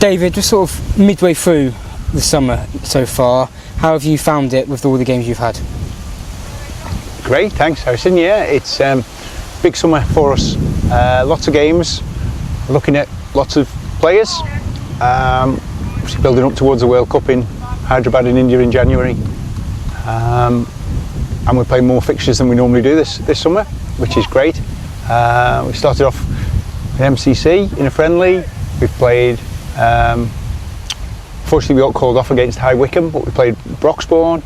David, we're sort of midway through the summer so far. How have you found it with all the games you've had? Great, thanks Harrison. Yeah, it's big summer for us. Lots of games, looking at lots of players. Obviously building up towards the World Cup in Hyderabad in India in January. And we're playing more fixtures than we normally do this summer, which is great. We started off in MCC in a friendly. We've played, fortunately we got called off against High Wycombe, but we played Broxbourne.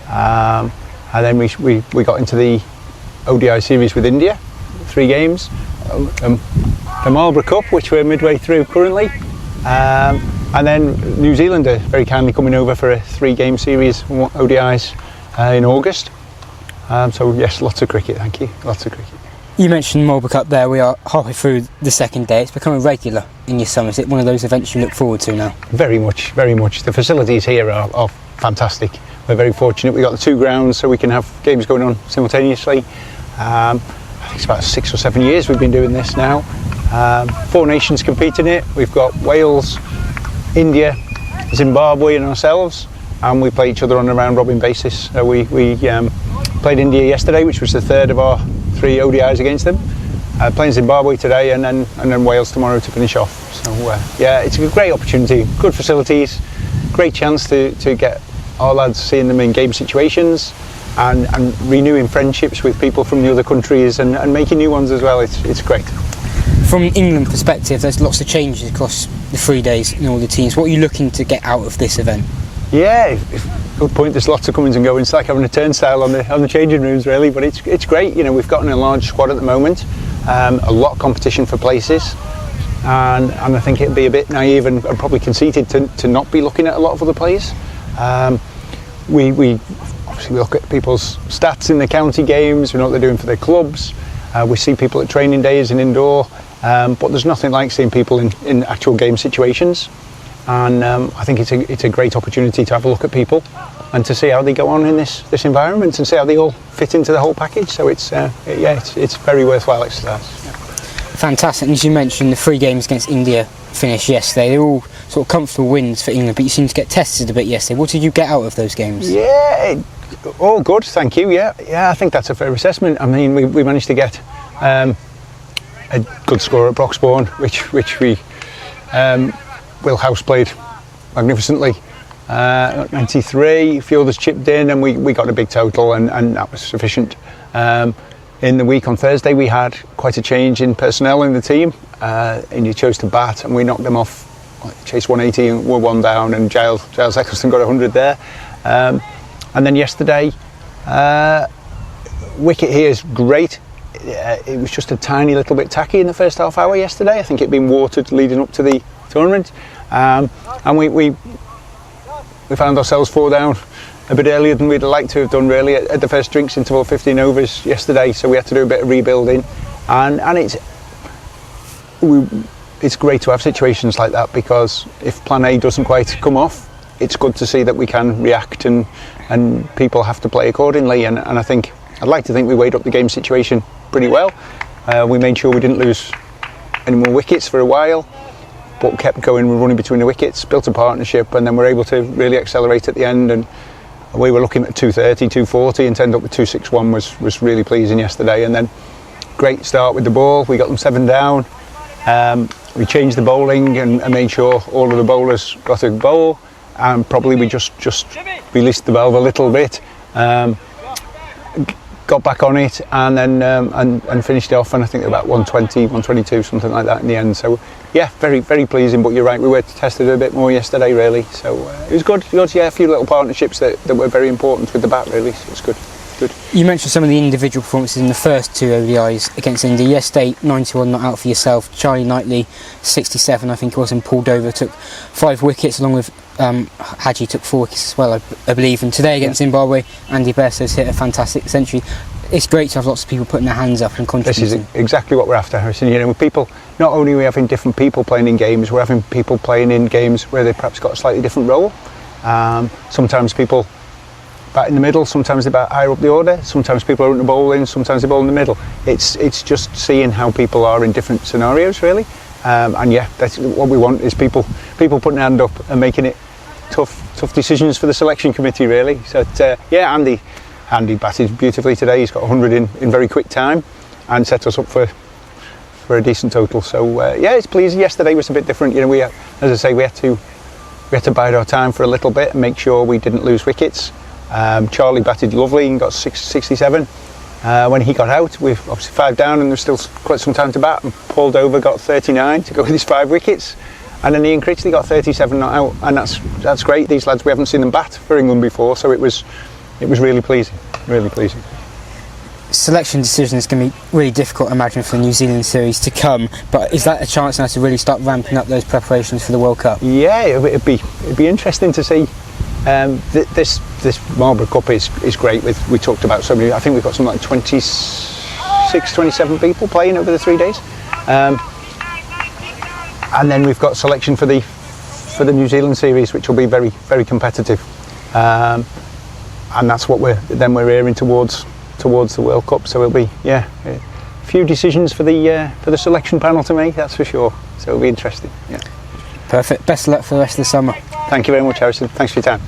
And then we got into the ODI series with India, 3 games. The Marlborough Cup, which we're midway through currently. And then New Zealand are very kindly coming over for a 3-game series, ODIs, in August. So yes, lots of cricket, thank you, lots of cricket. You mentioned Marlborough Cup there. We are halfway through the second day. It's become a regular in your summer. Is it one of those events you look forward to now? Very much, very much. The facilities here are fantastic. We're very fortunate. We've got the 2 grounds so we can have games going on simultaneously. I think it's about 6 or 7 years we've been doing this now. 4 nations compete in it. We've got Wales, India, Zimbabwe and ourselves, and we play each other on a round robin basis. So we played India yesterday, which was the 3rd of our 3 ODIs against them. Playing Zimbabwe today and then Wales tomorrow to finish off. So yeah, it's a great opportunity, good facilities, great chance to get our lads seeing them in game situations and renewing friendships with people from the other countries and making new ones as well. It's great. From an England perspective, there's lots of changes across the 3 days in all the teams. What are you looking to get out of this event? Yeah, good point. There's lots of comings and goings. It's like having a turnstile on the changing rooms, really. But it's great. You know, we've gotten a large squad at the moment. A lot of competition for places, and I think it'd be a bit naive and probably conceited to not be looking at a lot of other players. We obviously look at people's stats in the county games. We know what they're doing for their clubs. We see people at training days and indoor. But there's nothing like seeing people in actual game situations. And I think it's a great opportunity to have a look at people and to see how they go on in this environment and see how they all fit into the whole package. So it's very worthwhile exercise. Yeah. Fantastic. And as you mentioned, the 3 games against India finished yesterday. They're all sort of comfortable wins for England, but you seem to get tested a bit yesterday. What did you get out of those games? Yeah, all good, thank you. Yeah, I think that's a fair assessment. I mean, we managed to get a good score at Broxbourne, which we Will House played magnificently. 93, a few others chipped in and we got a big total and that was sufficient. In the week on Thursday we had quite a change in personnel in the team. India chose to bat and we knocked them off. Chased 180 and were 1 down and Giles Eccleston got 100 there. And then yesterday, wicket here is great. It was just a tiny little bit tacky in the first half hour yesterday. I think it'd been watered leading up to the tournament, and we found ourselves 4 down a bit earlier than we'd like to have done really at the first drinks interval, 15 overs yesterday. So we had to do a bit of rebuilding, and it's great to have situations like that because if Plan A doesn't quite come off, it's good to see that we can react and people have to play accordingly. And I think I'd like to think we weighed up the game situation pretty well. We made sure we didn't lose any more wickets for a while, but kept going, running between the wickets, built a partnership, and then we're able to really accelerate at the end. And we were looking at 230, 240, and to end up with 261 was really pleasing yesterday. And then great start with the ball. We got them 7 down. We changed the bowling and made sure all of the bowlers got a bowl, and probably we just released the valve a little bit. Got back on it and then and finished it off, and I think about 120, 122, something like that in the end. So yeah, very, very pleasing. But you're right, we were tested a bit more yesterday really, so it was good. Yeah, a few little partnerships that were very important with the bat really, so it's good. You mentioned some of the individual performances in the first 2 ODIs against India. Yesterday, 91 not out for yourself. Charlie Knightley, 67 I think it was, and pulled over, took 5 wickets, along with Haji took 4 wickets as well, I believe. And today against Zimbabwe, Andy Bairstow's hit a fantastic century. It's great to have lots of people putting their hands up and contributing. This is exactly what we're after, Harrison. You know, with people, not only are we having different people playing in games, we're having people playing in games where they perhaps got a slightly different role. Sometimes people bat in the middle, sometimes they bat higher up the order, sometimes people are in the bowling, sometimes they bowl in the middle. It's just seeing how people are in different scenarios really, And yeah, that's what we want, is people putting their hand up and making it tough decisions for the selection committee, really. So yeah, Andy batted beautifully today. He's got 100 in very quick time and set us up for a decent total. So yeah, it's pleasing. Yesterday was a bit different. You know, as I say, we had to bide our time for a little bit and make sure we didn't lose wickets. Charlie batted lovely and got 67. When he got out, we've obviously 5 down and there's still quite some time to bat. And Paul Dover got 39 to go with his 5 wickets. And then Ian Critchley got 37 not out, and that's great. These lads, we haven't seen them bat for England before, so it was really pleasing, really pleasing. Selection decision is going to be really difficult, I imagine, for the New Zealand series to come. But is that a chance now to really start ramping up those preparations for the World Cup? Yeah, it'd be interesting to see. This Marlborough Cup is great. We talked about so many. I think we've got something like 26, 27 people playing over the 3 days. And then we've got selection for the New Zealand series, which will be very, very competitive, and that's what we're aiming towards the World Cup. So it'll be a few decisions for the selection panel to make, that's for sure. So it'll be interesting. Yeah. Perfect. Best of luck for the rest of the summer. Thank you very much, Harrison. Thanks for your time.